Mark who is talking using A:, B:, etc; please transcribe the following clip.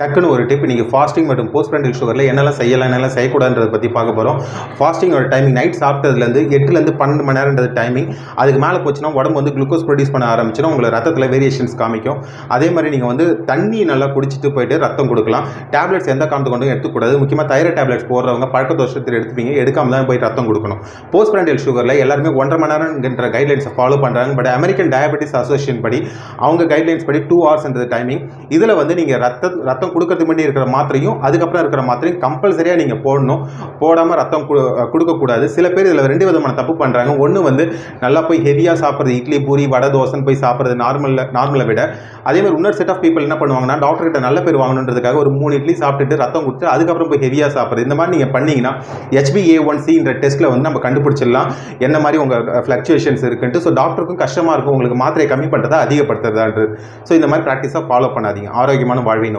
A: டக்குன்னு ஒரு டிப், நீங்கள் ஃபாஸ்டிங் மற்றும் போஸ்ட் பிராண்டியல் சுகரில் என்னெல்லாம் செய்யலாம் என்னெல்லாம் செய்யக்கூடாதுன்றதை பற்றி பார்க்க போகிறோம். ஃபாஸ்டிங்கோட டைமிங் நைட் சாப்பிட்டதுலேருந்து 8லேருந்து 12 மணி நேரம்ன்றது டைமிங். அதுக்கு மேலே போச்சுன்னா உடம்பு வந்து குளுக்கோஸ் ப்ரொடியூஸ் பண்ண ஆரம்பிச்சிடும், உங்களுக்கு ரத்தத்தில் வேரியேஷன்ஸ் காமிக்கும். அதே மாதிரி நீங்கள் வந்து தண்ணி நல்லா குடிச்சிட்டு போயிட்டு ரத்தம் கொடுக்கலாம். டேப்லெட்ஸ் எந்த காரணத்து கொண்டும் எடுத்துக்கூடாது. முக்கியமாக தைராய்டு டேப்லெட்ஸ் போடுறவங்க பழக்க தோஷத்தில் எடுத்துப்பீங்க, எடுக்காம தான் போய் ரத்தம் கொடுக்கணும். போஸ்ட் பிராண்டியல் சுகரில் எல்லாருமே 1.5 மணி நேரம்ன்ற கைட்லைன்ஸை ஃபாலோ பண்ணுறாங்க. பட் அமெரிக்கன் டயபெட்டிஸ் அசோசியேஷன் படி அவங்க கைட்லைன்ஸ் படி 2 ஹவர்ஸ்ன்றது டைமிங். இதில் வந்து நீங்கள் ரத்தம் கொடுக்கறதுக்கு முன்னாடி இருக்கிற மாத்திரையும் அதுக்கப்புறம் இருக்கிற மாத்திரையும் கம்பல்சரியாக நீங்கள் போடணும். போடாமல் ரத்தம் கொடுக்கக்கூடாது. சில பேர் இதில் 2 விதமான தப்பு பண்ணுறாங்க. ஒன்று வந்து நல்லா போய் ஹெவியாக சாப்பிட்றது, இட்லி பூரி வடை தோசைன்னு போய் சாப்பிட்றது நார்மலை விட. அதே மாதிரி இன்னொரு செட் ஆஃப் பீப்பிள் என்ன பண்ணுவாங்கன்னா, டாக்டர் கிட்ட நல்ல பேர் வாங்கணுன்றதுக்காக ஒரு 3 இட்லி சாப்பிட்டுட்டு ரத்தம் கொடுத்து அதுக்கப்புறம் போய் ஹெவியாக சாப்பிட்றது. இந்த மாதிரி நீங்கள் பண்ணீங்கன்னா HbA1cன்ற டெஸ்ட்டில் வந்து நம்ம கண்டுபிடிச்சிடலாம் என்ன மாதிரி உங்கள் ஃப்ளக்சுவேஷன்ஸ் இருக்குன்ட்டு. ஸோ டாக்டருக்கும் கஷ்டமாக இருக்கும் உங்களுக்கு மாத்திரையை கம்மி பண்ணுறதா அதிகப்படுத்துறதான்றது. ஸோ இந்த மாதிரி ப்ராக்டிஸாக ஃபாலோ பண்ணாதீங்க. ஆரோக்கியமான வாழ்வை